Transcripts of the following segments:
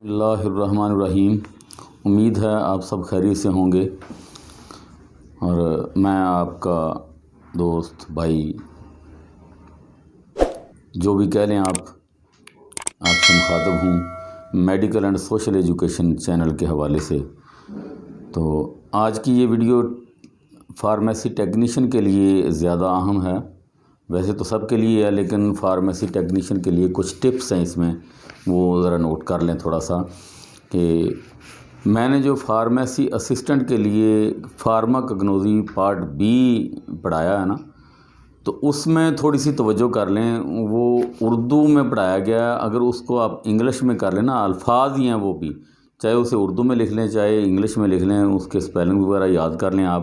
اللہ الرحمن الرحیم۔ امید ہے آپ سب خیریت سے ہوں گے، اور میں آپ کا دوست بھائی جو بھی کہہ لیں آپ سے مخاطب ہوں medical and social education channel کے حوالے سے۔ تو آج کی یہ ویڈیو فارمیسی ٹیکنیشین کے لیے زیادہ اہم ہے، ویسے تو سب کے لیے ہے لیکن فارمیسی ٹیکنیشین کے لیے کچھ ٹپس ہیں اس میں، وہ ذرا نوٹ کر لیں تھوڑا سا کہ میں نے جو فارمیسی اسسٹنٹ کے لیے فارماکوگنوسی پارٹ بی پڑھایا ہے نا، تو اس میں تھوڑی سی توجہ کر لیں۔ وہ اردو میں پڑھایا گیا ہے، اگر اس کو آپ انگلش میں کر لیں نا، الفاظ ہی ہیں وہ بھی، چاہے اسے اردو میں لکھ لیں چاہے انگلش میں لکھ لیں، اس کے سپیلنگ وغیرہ یاد کر لیں۔ آپ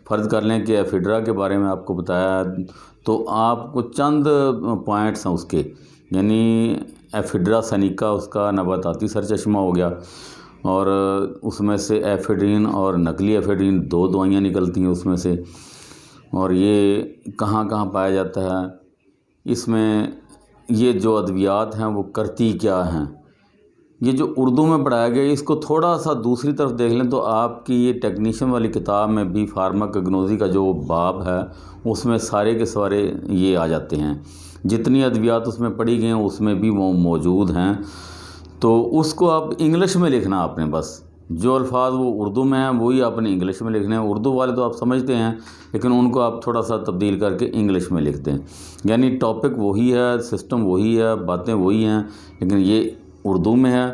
فرض کر لیں کہ ایفیڈرا کے بارے میں آپ کو بتایا تو آپ کو چند پوائنٹس ہیں اس کے، یعنی ایفیڈرا سینیکا اس کا نباتاتی سرچشمہ ہو گیا، اور اس میں سے ایفیڈرین اور نقلی ایفیڈرین دو دوائیاں نکلتی ہیں اس میں سے، اور یہ کہاں کہاں پایا جاتا ہے، اس میں یہ جو ادویات ہیں وہ کرتی کیا ہیں۔ یہ جو اردو میں پڑھایا گیا اس کو تھوڑا سا دوسری طرف دیکھ لیں تو آپ کی یہ ٹیکنیشین والی کتاب میں بھی فارماکوگنوسی کا جو باب ہے اس میں سارے کے سارے یہ آ جاتے ہیں، جتنی ادویات اس میں پڑھی گئی ہیں اس میں بھی وہ موجود ہیں۔ تو اس کو آپ انگلش میں لکھنا، آپ نے بس جو الفاظ وہ اردو میں ہیں وہی آپ نے انگلش میں لکھنے ہیں۔ اردو والے تو آپ سمجھتے ہیں لیکن ان کو آپ تھوڑا سا تبدیل کر کے انگلش میں لکھ دیں، یعنی ٹاپک وہی ہے، سسٹم وہی ہے، باتیں وہی ہیں، لیکن یہ اردو میں ہے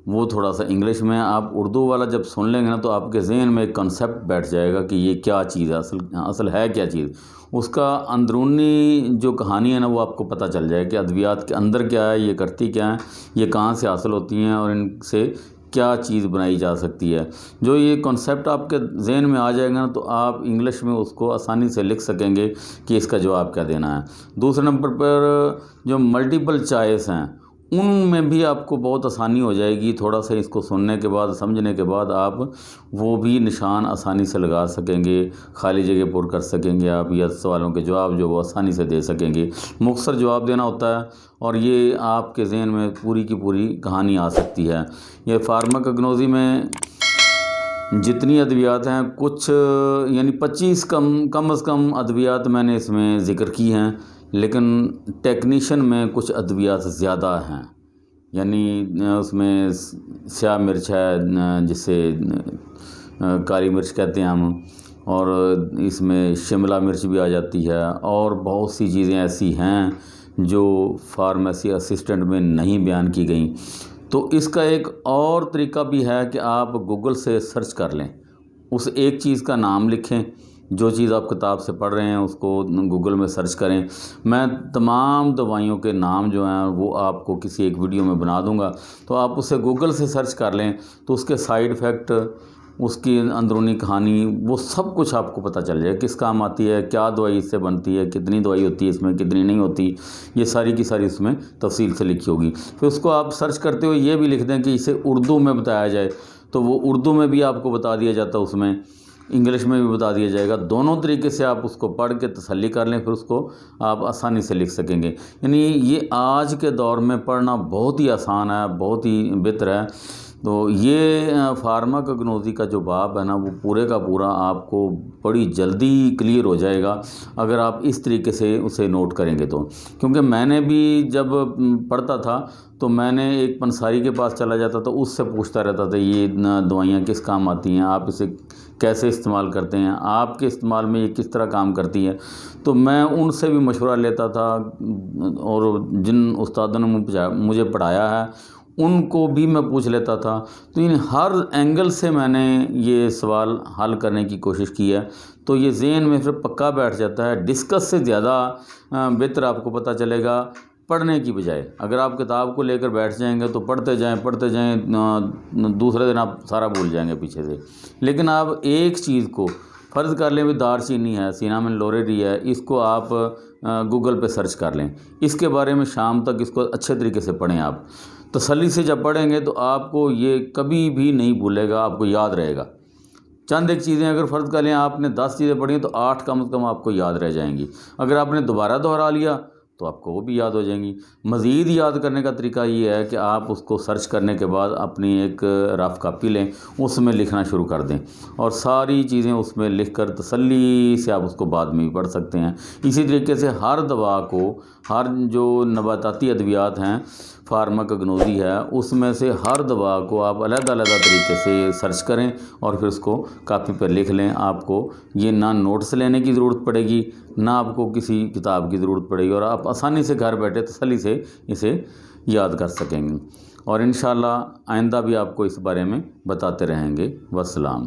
وہ تھوڑا سا انگلش میں ہے۔ آپ اردو والا جب سن لیں گے نا تو آپ کے ذہن میں ایک کنسیپٹ بیٹھ جائے گا کہ یہ کیا چیز ہے، اصل ہے کیا چیز، اس کا اندرونی جو کہانی ہے نا وہ آپ کو پتہ چل جائے کہ ادویات کے اندر کیا ہے، یہ کرتی کیا ہیں، یہ کہاں سے حاصل ہوتی ہیں، اور ان سے کیا چیز بنائی جا سکتی ہے۔ جو یہ کنسیپٹ آپ کے ذہن میں آ جائے گا نا تو آپ انگلش میں اس کو آسانی سے لکھ سکیں گے کہ اس کا جواب کیا دینا ہے۔ دوسرے نمبر پر جو ملٹیپل چوائس ہیں ان میں بھی آپ کو بہت آسانی ہو جائے گی، تھوڑا سا اس کو سننے کے بعد سمجھنے کے بعد آپ وہ بھی نشان آسانی سے لگا سکیں گے، خالی جگہ پر کر سکیں گے آپ، یا سوالوں کے جواب جو وہ آسانی سے دے سکیں گے۔ مختصر جواب دینا ہوتا ہے اور یہ آپ کے ذہن میں پوری کی پوری کہانی آ سکتی ہے۔ یہ فارماکوگنوسی میں جتنی ادویات ہیں کچھ یعنی 25 کم از کم ادویات میں نے اس میں ذکر کی ہیں، لیکن ٹیکنیشین میں کچھ ادویات زیادہ ہیں، یعنی اس میں سیاہ مرچ ہے جسے کالی مرچ کہتے ہیں ہم، اور اس میں شملہ مرچ بھی آ جاتی ہے، اور بہت سی چیزیں ایسی ہیں جو فارمیسی اسسٹنٹ میں نہیں بیان کی گئیں۔ تو اس کا ایک اور طریقہ بھی ہے کہ آپ گوگل سے سرچ کر لیں، اس ایک چیز کا نام لکھیں، جو چیز آپ کتاب سے پڑھ رہے ہیں اس کو گوگل میں سرچ کریں۔ میں تمام دوائیوں کے نام جو ہیں وہ آپ کو کسی ایک ویڈیو میں بنا دوں گا، تو آپ اسے گوگل سے سرچ کر لیں تو اس کے سائیڈ افیکٹ، اس کی اندرونی کہانی، وہ سب کچھ آپ کو پتہ چل جائے، کس کام آتی ہے، کیا دوائی اس سے بنتی ہے، کتنی دوائی ہوتی ہے اس میں، کتنی نہیں ہوتی، یہ ساری کی ساری اس میں تفصیل سے لکھی ہوگی۔ پھر اس کو آپ سرچ کرتے ہوئے یہ بھی لکھ دیں کہ اسے اردو میں بتایا جائے، تو وہ اردو میں بھی آپ کو بتا دیا جاتا ہے، اس میں انگلش میں بھی بتا دیا جائے گا۔ دونوں طریقے سے آپ اس کو پڑھ کے تسلی کر لیں، پھر اس کو آپ آسانی سے لکھ سکیں گے۔ یعنی یہ آج کے دور میں پڑھنا بہت ہی آسان ہے، بہت ہی بہتر ہے۔ تو یہ فارماکوگنوسی کا جو باب ہے نا وہ پورے کا پورا آپ کو بڑی جلدی کلیئر ہو جائے گا اگر آپ اس طریقے سے اسے نوٹ کریں گے تو، کیونکہ میں نے بھی جب پڑھتا تھا تو میں نے ایک پنساری کے پاس چلا جاتا تھا، اس سے پوچھتا رہتا تھا یہ دوائیاں کس کام آتی ہیں، آپ اسے کیسے استعمال کرتے ہیں، آپ کے استعمال میں یہ کس طرح کام کرتی ہے، تو میں ان سے بھی مشورہ لیتا تھا، اور جن استادوں نے مجھے پڑھایا ہے ان کو بھی میں پوچھ لیتا تھا۔ تو ان ہر اینگل سے میں نے یہ سوال حل کرنے کی کوشش کی ہے، تو یہ ذہن میں پھر پکا بیٹھ جاتا ہے۔ ڈسکس سے زیادہ بہتر آپ کو پتہ چلے گا پڑھنے کی بجائے۔ اگر آپ کتاب کو لے کر بیٹھ جائیں گے تو پڑھتے جائیں، دوسرے دن آپ سارا بھول جائیں گے پیچھے سے۔ لیکن آپ ایک چیز کو فرض کر لیں، بھی دار چینی ہے، سینامن لوریڈی ہے، اس کو آپ گوگل پہ سرچ کر لیں، اس کے بارے میں شام تک اس کو اچھے طریقے سے پڑھیں۔ آپ تسلی سے جب پڑھیں گے تو آپ کو یہ کبھی بھی نہیں بھولے گا، آپ کو یاد رہے گا۔ چند ایک چیزیں اگر فرض کر لیں آپ نے 10 چیزیں پڑھی ہیں تو 8 کم از کم آپ کو یاد رہ جائیں گی۔ اگر آپ نے دوبارہ دہرا لیا تو آپ کو وہ بھی یاد ہو جائیں گی۔ مزید یاد کرنے کا طریقہ یہ ہے کہ آپ اس کو سرچ کرنے کے بعد اپنی ایک رف کاپی لیں، اس میں لکھنا شروع کر دیں اور ساری چیزیں اس میں لکھ کر تسلی سے آپ اس کو بعد میں بھی پڑھ سکتے ہیں۔ اسی طریقے سے ہر دوا کو، ہر جو نباتاتی ادویات ہیں، فارماکوگنوسی ہے، اس میں سے ہر دوا کو آپ علیحدہ علیحدہ طریقے سے سرچ کریں اور پھر اس کو کاپی پر لکھ لیں۔ آپ کو یہ نہ نوٹس لینے کی ضرورت پڑے گی، نہ آپ کو کسی کتاب کی ضرورت پڑے گی، اور آپ آسانی سے گھر بیٹھے تسلی سے اسے یاد کر سکیں گے، اور انشاءاللہ آئندہ بھی آپ کو اس بارے میں بتاتے رہیں گے۔ والسلام۔